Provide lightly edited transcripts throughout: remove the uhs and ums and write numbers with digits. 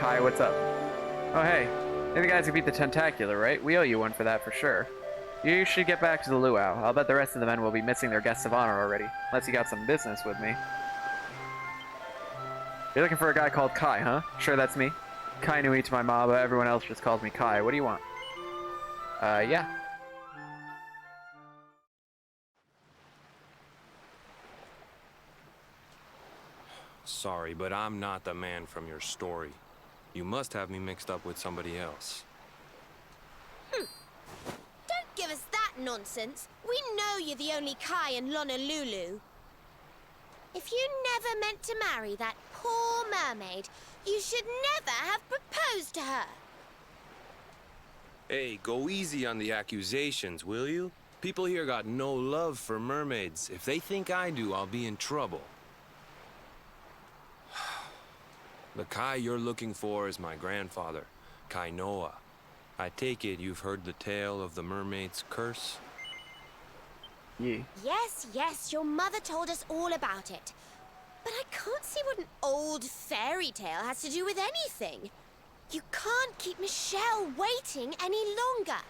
Kai, what's up? Oh, hey. You're the guys who beat the Tentacular, right? We owe you one for that for sure. You should get back to the luau. I'll bet the rest of the men will be missing their guests of honor already. Unless you got some business with me. You're looking for a guy called Kai, huh? Sure, that's me. Kainui to my ma, but everyone else just calls me Kai. What do you want? Yeah. Sorry, but I'm not the man from your story. You must have me mixed up with somebody else. Don't give us that nonsense. We know you're the only Kai in Honolulu. If you never meant to marry that poor mermaid, you should never have proposed to her. Hey, go easy on the accusations, will you? People here got no love for mermaids. If they think I do, I'll be in trouble. The Kai you're looking for is my grandfather, Kainoa. I take it you've heard the tale of the mermaid's curse? Yeah. Yes, your mother told us all about it. But I can't see what an old fairy tale has to do with anything. You can't keep Michelle waiting any longer.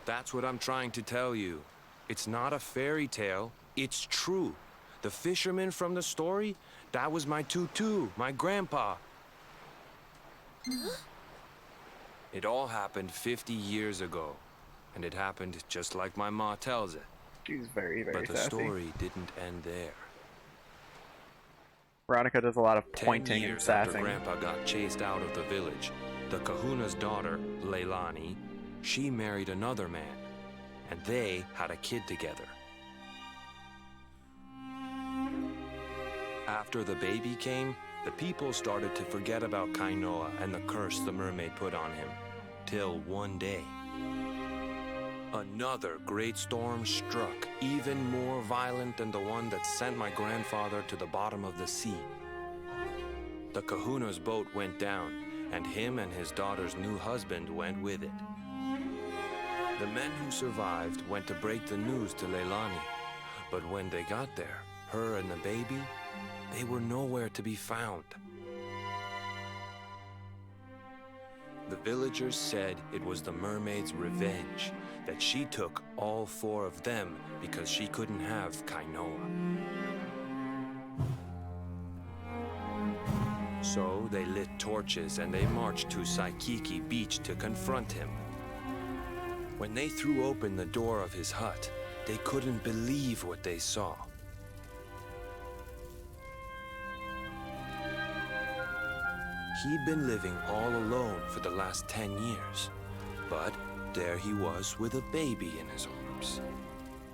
That's what I'm trying to tell you. It's not a fairy tale, it's true. The fisherman from the story, that was my tutu, my grandpa. Huh? It all happened 50 years ago, and it happened just like my ma tells it. She's very, very But the sassy. story didn't end there. Veronica does a lot of 10 pointing and years after sassing. Grandpa got chased out of the village, the kahuna's daughter, Leilani, she married another man, and they had a kid together. After the baby came, the people started to forget about Kainoa and the curse the mermaid put on him. Till one day, another great storm struck, even more violent than the one that sent my grandfather to the bottom of the sea. The kahuna's boat went down, and him and his daughter's new husband went with it. The men who survived went to break the news to Leilani, but when they got there, her and the baby, they were nowhere to be found. The villagers said it was the mermaid's revenge, that she took all four of them because she couldn't have Kainoa. So they lit torches and they marched to Saikiki Beach to confront him. When they threw open the door of his hut, they couldn't believe what they saw. He'd been living all alone for the last 10 years, but there he was with a baby in his arms.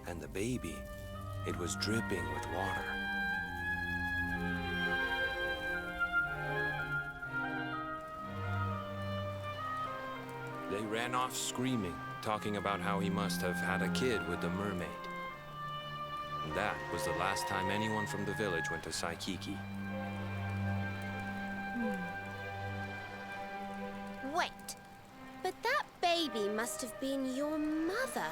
And the baby, it was dripping with water. They ran off screaming, talking about how he must have had a kid with the mermaid. And that was the last time anyone from the village went to Saikiki. Wait, but that baby must have been your mother,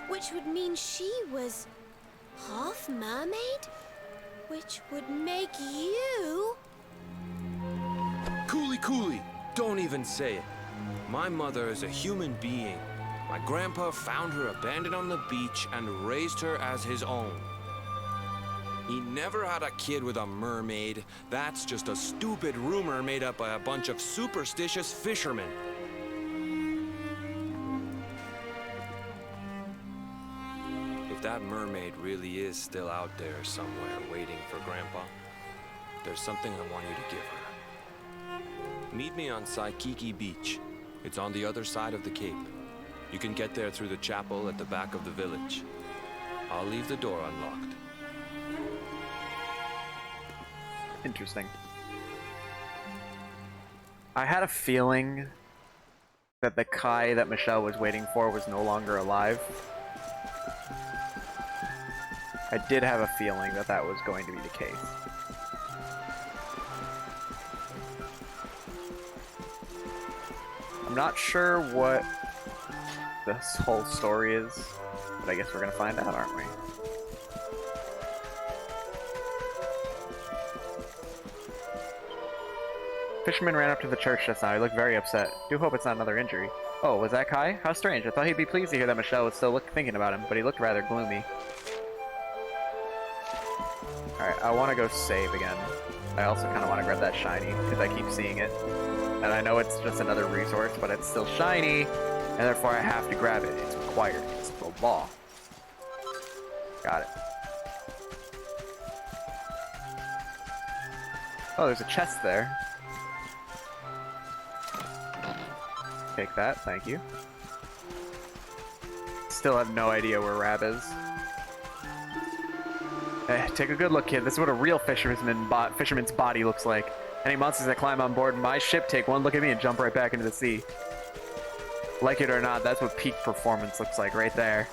which would mean she was half mermaid, which would make you... Cooley, don't even say it. My mother is a human being. My grandpa found her abandoned on the beach and raised her as his own. He never had a kid with a mermaid. That's just a stupid rumor made up by a bunch of superstitious fishermen. If that mermaid really is still out there somewhere waiting for Grandpa, there's something I want you to give her. Meet me on Saikiki Beach. It's on the other side of the cape. You can get there through the chapel at the back of the village. I'll leave the door unlocked. Interesting. I had a feeling that the Kai that Michelle was waiting for was no longer alive. I did have a feeling that that was going to be the case. I'm not sure what this whole story is, but I guess we're gonna find out, aren't we? Fisherman ran up to the church just now. He looked very upset. Do hope it's not another injury. Oh, was that Kai? How strange. I thought he'd be pleased to hear that Michelle was still thinking about him, but he looked rather gloomy. Alright, I want to go save again. I also kind of want to grab that shiny, because I keep seeing it. And I know it's just another resource, but it's still shiny, and therefore I have to grab it. It's required. It's the law. Got it. Oh, there's a chest there. Take that, thank you. Still have no idea where Rab is. Take a good look, kid. This is what a real fisherman's body looks like. Any monsters that climb on board my ship take one look at me and jump right back into the sea. Like it or not, that's what peak performance looks like right there.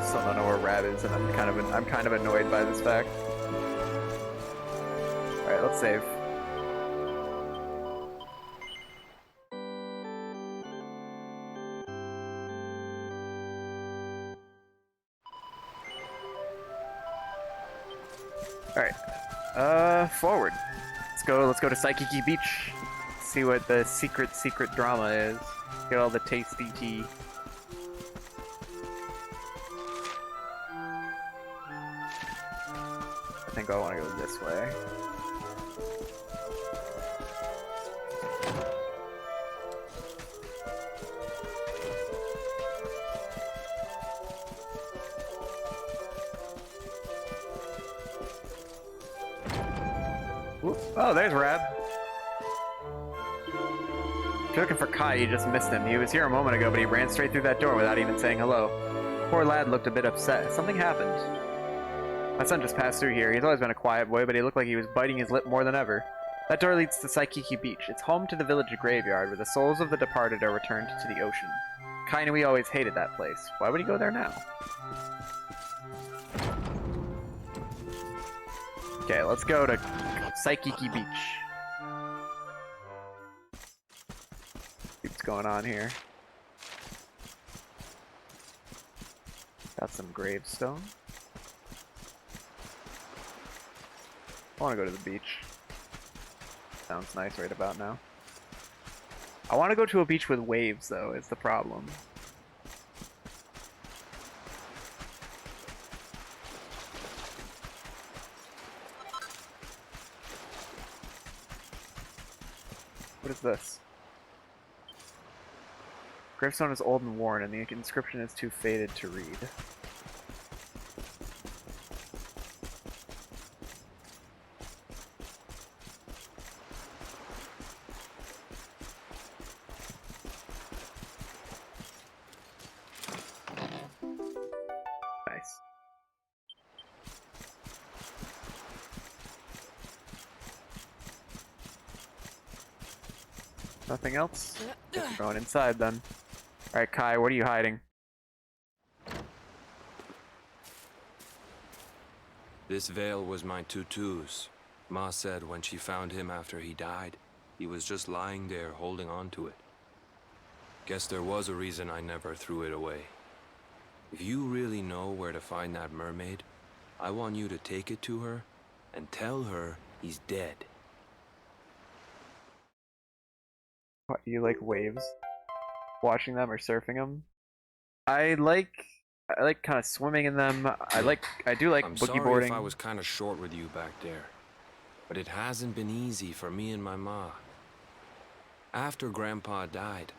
Still don't know where Rab is, and I'm kind of annoyed by this fact. All right, let's save. Alright. Forward. Let's go to Saikiki Beach. See what the secret drama is. Get all the tasty tea. I think I want to go this way. Whoop. Oh, there's Rab. If you're looking for Kai, you just missed him. He was here a moment ago, but he ran straight through that door without even saying hello. Poor lad looked a bit upset. Something happened. My son just passed through here. He's always been a quiet boy, but he looked like he was biting his lip more than ever. That door leads to Saikiki Beach. It's home to the village graveyard, where the souls of the departed are returned to the ocean. Kainui always hated that place. Why would he go there now? Okay, let's go to Saikiki Beach. See what's going on here. Got some gravestone. I want to go to the beach. Sounds nice right about now. I want to go to a beach with waves, though, is the problem. What is this? Gravestone is old and worn, and the inscription is too faded to read. Nice. Nothing else? Guess we're going inside then. Alright, Kai, what are you hiding? This veil was my tutu's. Ma said when she found him after he died, he was just lying there holding on to it. Guess there was a reason I never threw it away. If you really know where to find that mermaid, I want you to take it to her and tell her he's dead. What, you like waves? Watching them or surfing them? I like kind of swimming in them. I do like I'm boogie sorry boarding. if I was kind of short with you back there, but it hasn't been easy for me and my ma. After Grandpa died,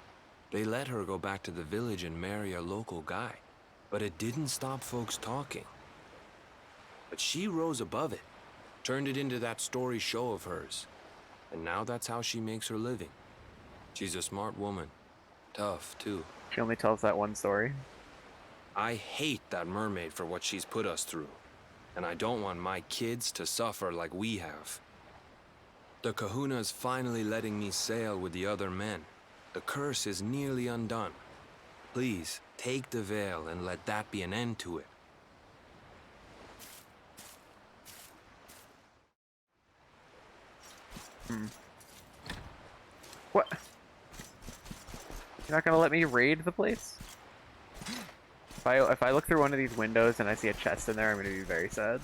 they let her go back to the village and marry a local guy, but it didn't stop folks talking. But she rose above it, turned it into that story show of hers, and now that's how she makes her living. She's a smart woman. Tough, too. She only tells that one story. I hate that mermaid for what she's put us through, and I don't want my kids to suffer like we have. The Kahuna's finally letting me sail with the other men. The curse is nearly undone. Please, take the veil and let that be an end to it. What? You're not gonna let me raid the place? If I look through one of these windows and I see a chest in there, I'm gonna be very sad.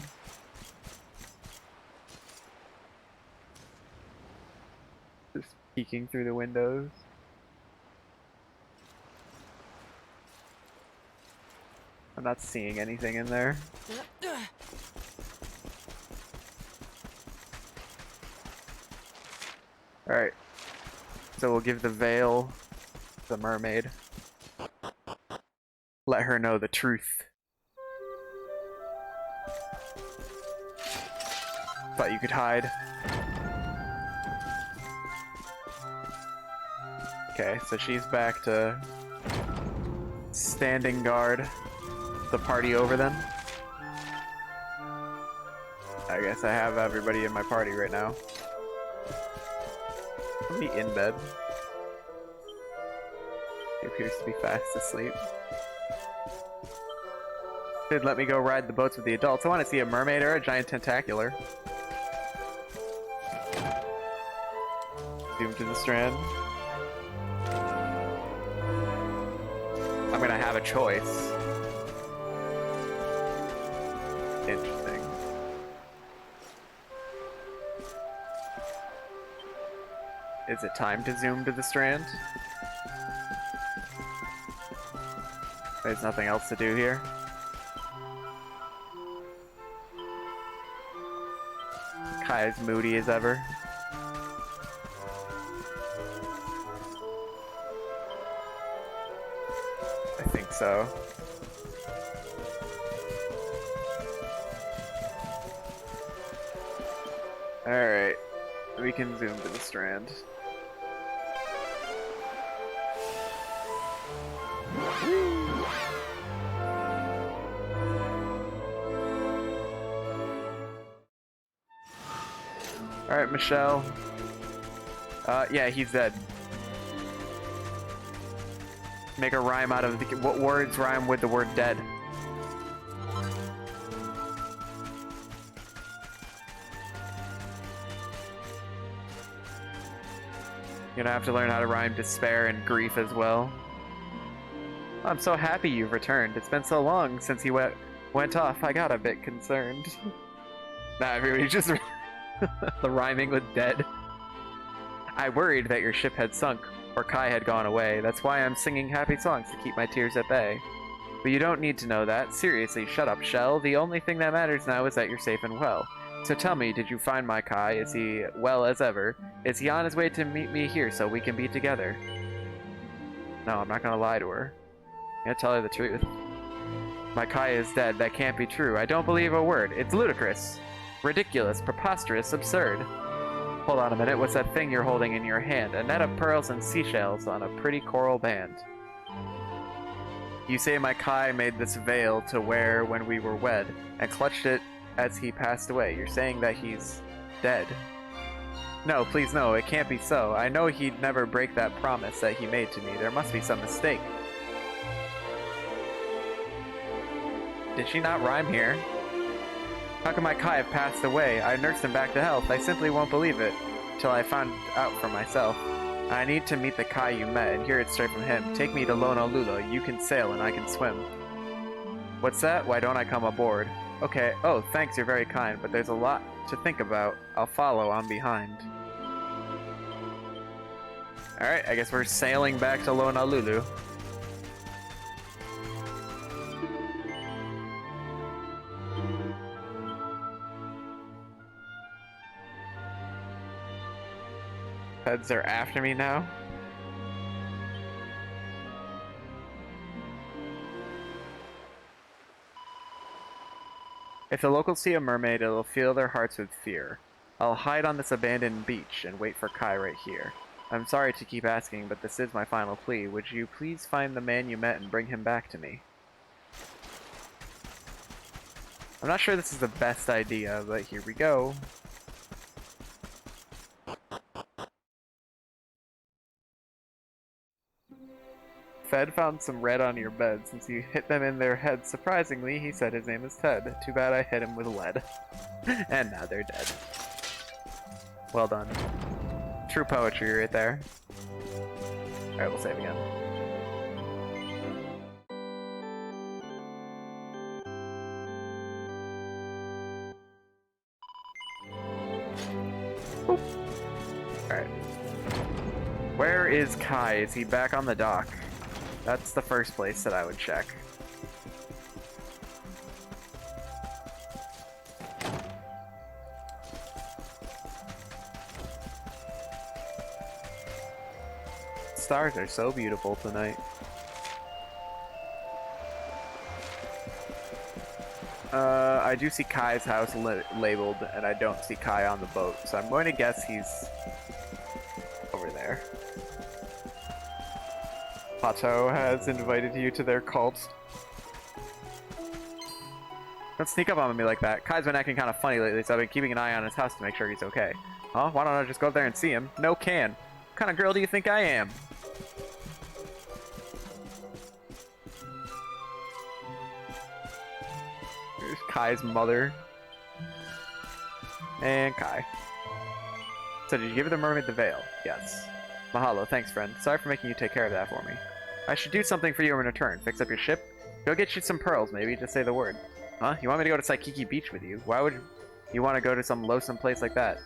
Just peeking through the windows. I'm not seeing anything in there. Alright. So we'll give the veil to the mermaid. Let her know the truth. Thought you could hide. Okay, so she's back to standing guard the party over them. I guess I have everybody in my party right now. Somebody in bed. He appears to be fast asleep. Did let me go ride the boats with the adults. I want to see a mermaid or a giant tentacular. Zoom to the strand. I'm gonna have a choice. Interesting. Is it time to zoom to the strand? There's nothing else to do here. Kai as moody as ever. I think so. Alright, we can zoom to the strand. Alright, Michelle. Yeah, he's dead. Make a rhyme out of the... What words rhyme with the word dead? You're gonna have to learn how to rhyme despair and grief as well. I'm so happy you've returned. It's been so long since you went off. I got a bit concerned. Nah, everybody just... the rhyming with dead. I worried that your ship had sunk, or Kai had gone away. That's why I'm singing happy songs to keep my tears at bay. But you don't need to know that. Seriously, shut up, Shell. The only thing that matters now is that you're safe and well. So tell me, did you find my Kai? Is he well as ever? Is he on his way to meet me here so we can be together? No, I'm not gonna lie to her. I'm gonna tell her the truth. My Kai is dead. That can't be true. I don't believe a word. It's ludicrous. Ridiculous, preposterous, absurd. Hold on a minute, what's that thing you're holding in your hand? A net of pearls and seashells on a pretty coral band. You say my Kai made this veil to wear when we were wed, and clutched it as he passed away. You're saying that he's dead. No, please no, it can't be so. I know he'd never break that promise that he made to me. There must be some mistake. Did she not rhyme here? How can my Kai have passed away? I nursed him back to health. I simply won't believe it till I found out for myself. I need to meet the Kai you met and hear it straight from him. Take me to Honolulu. You can sail and I can swim. What's that? Why don't I come aboard? Okay. Oh, thanks. You're very kind, but there's a lot to think about. I'll follow on behind. Alright, I guess we're sailing back to Honolulu. Feds are after me now. If the locals see a mermaid, it'll fill their hearts with fear. I'll hide on this abandoned beach and wait for Kai right here. I'm sorry to keep asking, but this is my final plea. Would you please find the man you met and bring him back to me? I'm not sure this is the best idea, but here we go. Fed found some red on your bed since you hit them in their heads. Surprisingly, he said his name is Ted. Too bad I hit him with lead. And now they're dead. Well done. True poetry right there. Alright, we'll save again. Alright. Where is Kai? Is he back on the dock? That's the first place that I would check. Stars are so beautiful tonight. I do see Kai's house labeled, and I don't see Kai on the boat, so I'm going to guess he's over there. Pato has invited you to their cult. Don't sneak up on me like that. Kai's been acting kind of funny lately, so I've been keeping an eye on his house to make sure he's okay. Huh? Why don't I just go up there and see him? No can. What kind of girl do you think I am? Here's Kai's mother. And Kai. So did you give the mermaid the veil? Yes. Mahalo, thanks friend. Sorry for making you take care of that for me. I should do something for you in return. Fix up your ship? Go get you some pearls, maybe. Just say the word. Huh? You want me to go to Saikiki Beach with you? Why would you want to go to some loathsome place like that?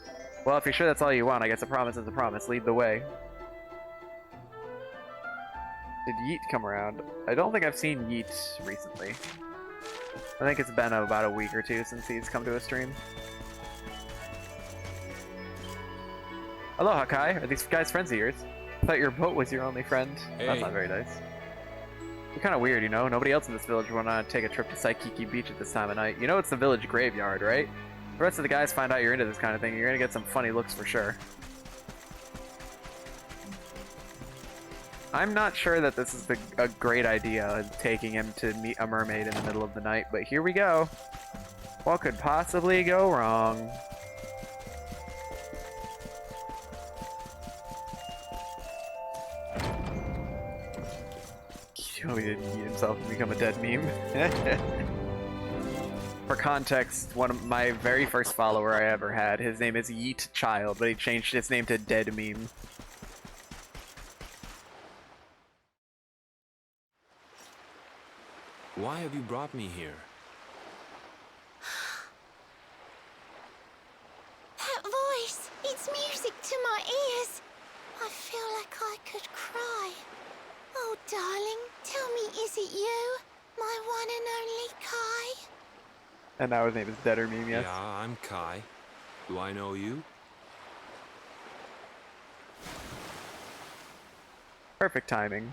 Well, if you're sure that's all you want, I guess a promise is a promise. Lead the way. Did Yeet come around? I don't think I've seen Yeet recently. I think it's been about a week or two since he's come to a stream. Aloha, Kai. Are these guys friends of yours? I thought your boat was your only friend. Hey. That's not very nice. You're kind of weird, you know? Nobody else in this village would want to take a trip to Saikiki Beach at this time of night. You know it's the village graveyard, right? If the rest of the guys find out you're into this kind of thing, you're gonna get some funny looks for sure. I'm not sure that this is a great idea, taking him to meet a mermaid in the middle of the night, but here we go. What could possibly go wrong? Oh, he didn't eat himself and become a dead meme. For context, one of my very first follower I ever had, his name is Yeet Child, but he changed his name to Dead Meme. Why have you brought me here? That voice! It's music to my ears! I feel like I could cry. Oh, darling, tell me, is it you? My one and only Kai? And now his name is Deader Meme, yes? Yeah, I'm Kai. Do I know you? Perfect timing.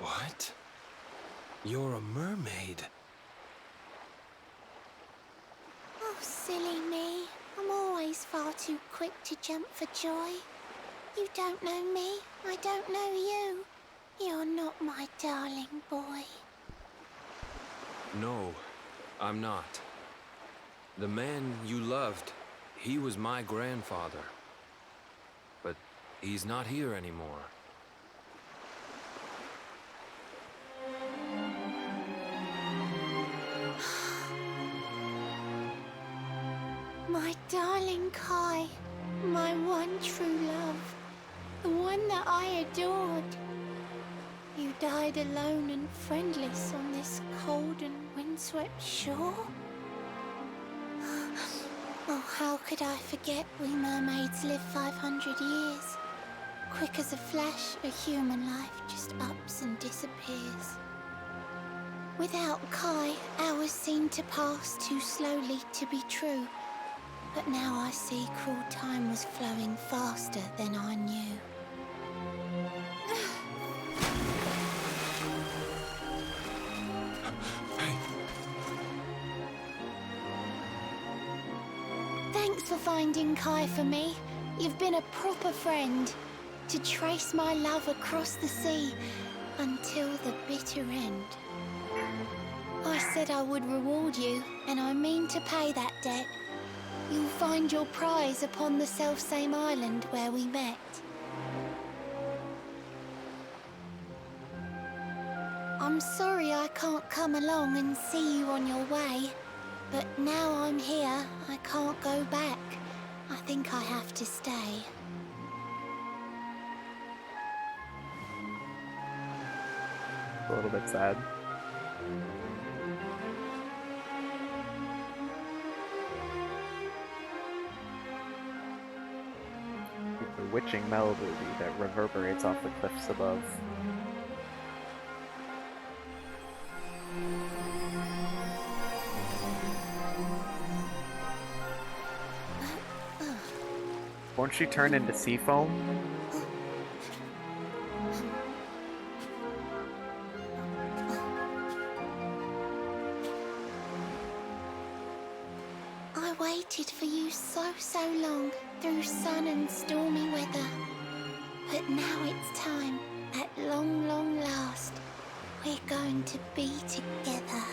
What? You're a mermaid. Oh, silly me. I'm always far too quick to jump for joy. You don't know me, I don't know you. You're not my darling boy. No, I'm not. The man you loved, he was my grandfather. But he's not here anymore. My darling Kai, my one true love, the one that I adored. You died alone and friendless on this cold and windswept shore? Oh, how could I forget we mermaids live 500 years? Quick as a flash, a human life just ups and disappears. Without Kai, hours seem to pass too slowly to be true. But now I see cruel time was flowing faster than I knew. Thanks for finding Kai for me. You've been a proper friend. To trace my love across the sea until the bitter end. I said I would reward you, and I mean to pay that debt. You'll find your prize upon the selfsame island where we met. I'm sorry I can't come along and see you on your way, but now I'm here, I can't go back. I think I have to stay. A little bit sad. The witching melody that reverberates off the cliffs above. Won't she turn into sea foam? I waited for you so long, through sun and stormy weather. But now it's time, at long last, we're going to be together.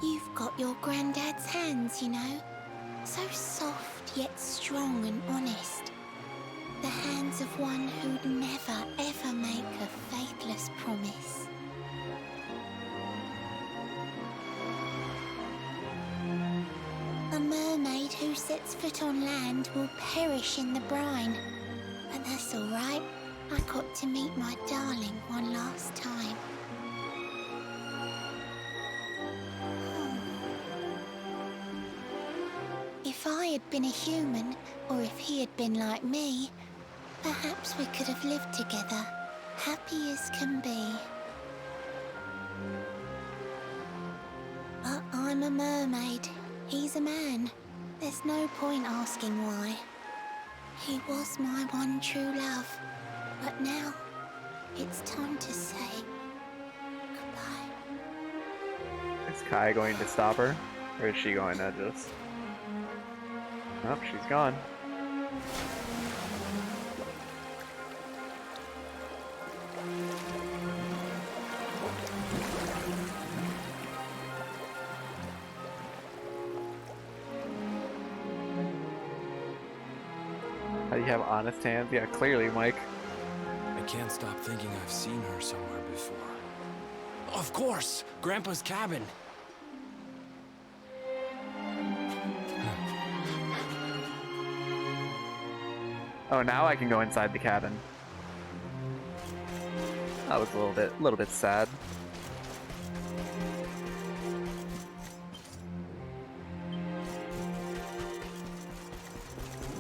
You've got your granddad's hands, you know. So soft yet strong and honest. The hands of one who'd never ever make a faithless promise. A mermaid who sets foot on land will perish in the brine. But that's all right. I got to meet my darling one last time. If I had been a human, or if he had been like me, perhaps we could have lived together, happy as can be. But I'm a mermaid. He's a man. There's no point asking why. He was my one true love. But now, it's time to say goodbye. Is Kai going to stop her? Or is she going to just... Nope, she's gone. How do you have honest hands? Yeah, clearly, Mike. I can't stop thinking I've seen her somewhere before. Of course! Grandpa's cabin! Oh, now I can go inside the cabin. That was a little bit sad.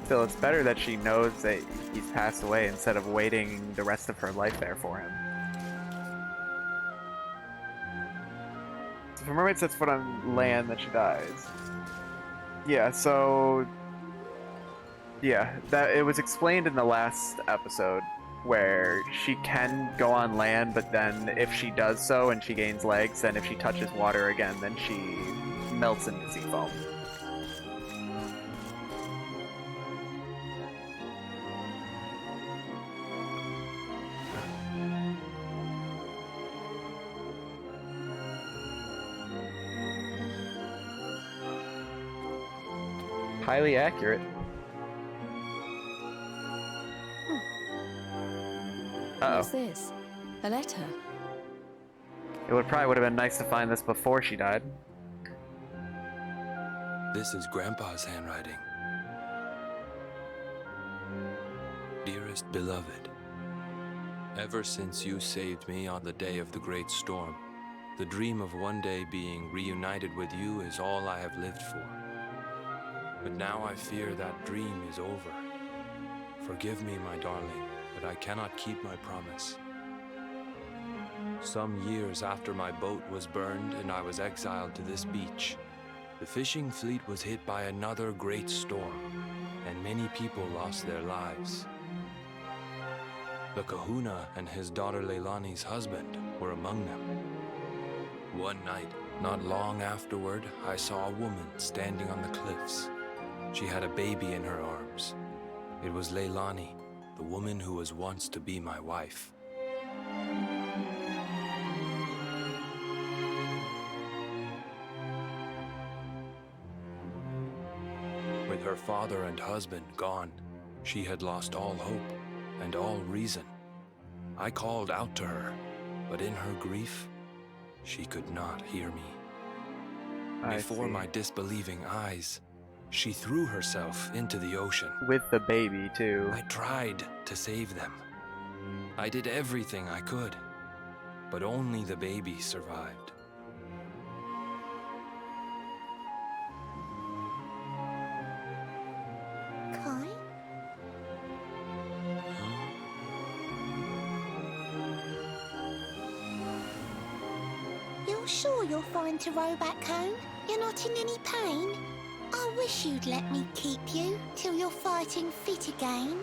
Still, it's better that she knows that he's passed away instead of waiting the rest of her life there for him. So if a mermaid sets foot on land, then she dies. Yeah, so... Yeah, that it was explained in the last episode where she can go on land, but then if she does so and she gains legs, then if she touches water again, then she melts into sea foam. Highly accurate. Uh-oh. What's this? A letter? It would have been nice to find this before she died. This is Grandpa's handwriting. Dearest beloved, ever since you saved me on the day of the great storm, the dream of one day being reunited with you is all I have lived for. But now I fear that dream is over. Forgive me, my darling, but I cannot keep my promise. Some years after my boat was burned and I was exiled to this beach, the fishing fleet was hit by another great storm, and many people lost their lives. The kahuna and his daughter Leilani's husband were among them. One night, not long afterward, I saw a woman standing on the cliffs. She had a baby in her arms. It was Leilani, the woman who was once to be my wife. father and husband gone, she had lost all hope and all reason. I called out to her, but in her grief, she could not hear me. Before my disbelieving eyes, she threw herself into the ocean. With the baby, too. I tried to save them. I did everything I could, but only the baby survived. Kai? You're sure you're fine to row back home? You're not in any pain? I wish you'd let me keep you till you're fighting fit again.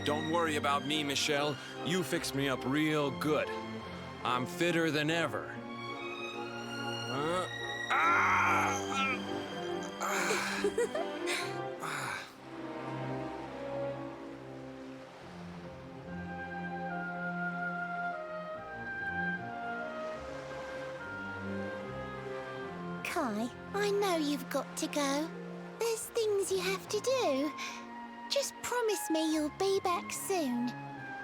Don't worry about me, Michelle. You fixed me up real good. I'm fitter than ever. Kai, I know you've got to go. There's things you have to do. Just promise me you'll be back soon.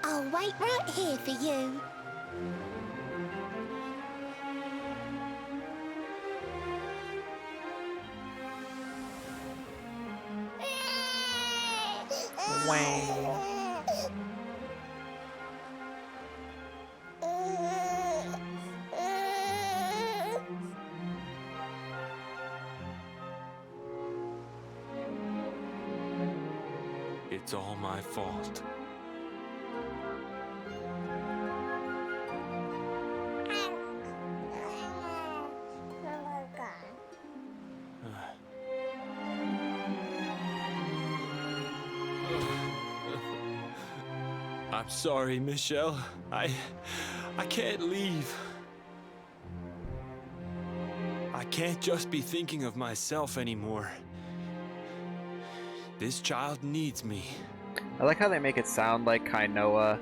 I'll wait right here for you. It's all my fault. I'm sorry, Michelle. I can't leave. I can't just be thinking of myself anymore. This child needs me. I like how they make it sound like Kainoa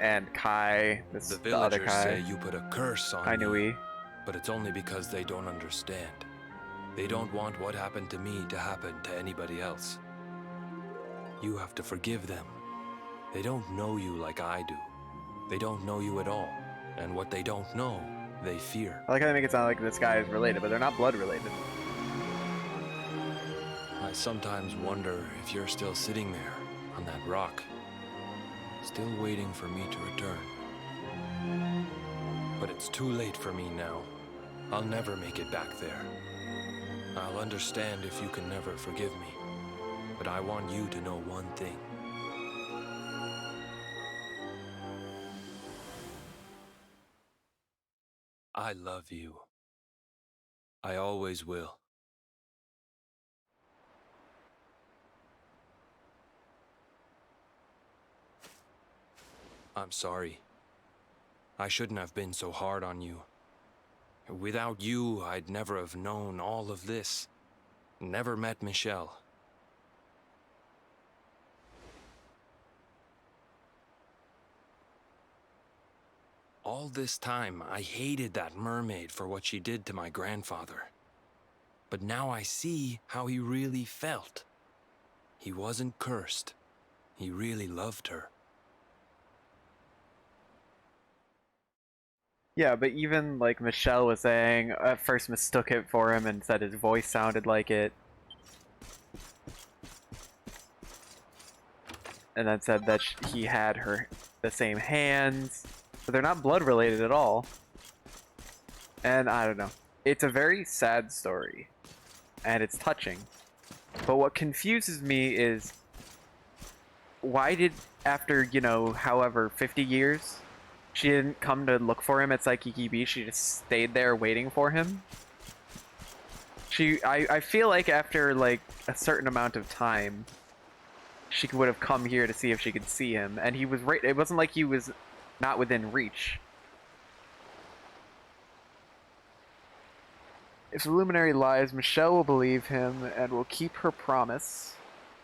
and Kai, this The the other villagers Kai, say you put a curse on me, Kainui. but it's only because they don't understand. They don't want what happened to me to happen to anybody else. You have to forgive them. They don't know you like I do. They don't know you at all. And what they don't know, they fear. I like how they make it sound like this guy is related, but they're not blood related. I sometimes wonder if you're still sitting there on that rock, still waiting for me to return. But it's too late for me now. I'll never make it back there. I'll understand if you can never forgive me. But I want you to know one thing. I love you. I always will. I'm sorry. I shouldn't have been so hard on you. Without you, I'd never have known all of this. Never met Michelle. All this time, I hated that mermaid for what she did to my grandfather. But now I see how he really felt. He wasn't cursed. He really loved her. Yeah, but even like Michelle was saying, at first mistook it for him and said his voice sounded like it. And then said that he had the same hands. But they're not blood related at all. And I don't know. It's a very sad story. And it's touching. But what confuses me is why did, after, you know, however, 50 years, she didn't come to look for him at Saikiki Beach, she just stayed there waiting for him? I feel like after, like, a certain amount of time, she would have come here to see if she could see him, and he was right, it wasn't like he was not within reach. If the luminary lies, Michelle will believe him and will keep her promise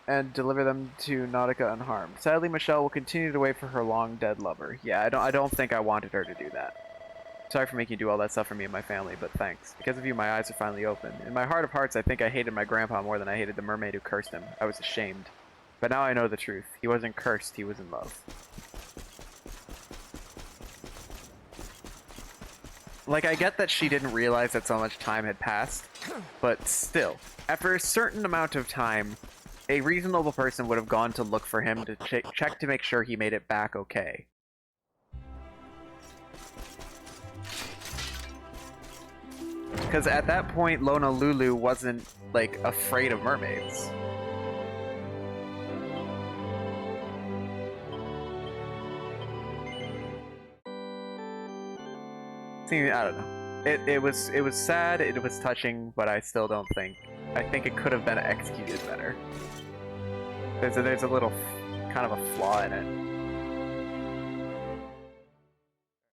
and deliver them to Nautica unharmed. Sadly, Michelle will continue to wait for her long dead lover. Yeah, I don't think I wanted her to do that. Sorry for making you do all that stuff for me and my family, but thanks. Because of you, my eyes are finally open. In my heart of hearts, I think I hated my grandpa more than I hated the mermaid who cursed him. I was ashamed. But now I know the truth. He wasn't cursed, he was in love. Like, I get that she didn't realize that so much time had passed, but still. After a certain amount of time, a reasonable person would have gone to look for him to check to make sure he made it back okay. Because at that point, Lulu wasn't, like, afraid of mermaids. See, I don't know. It was sad, it was touching, but I still don't think. I think it could have been executed better. There's a little kind of a flaw in it.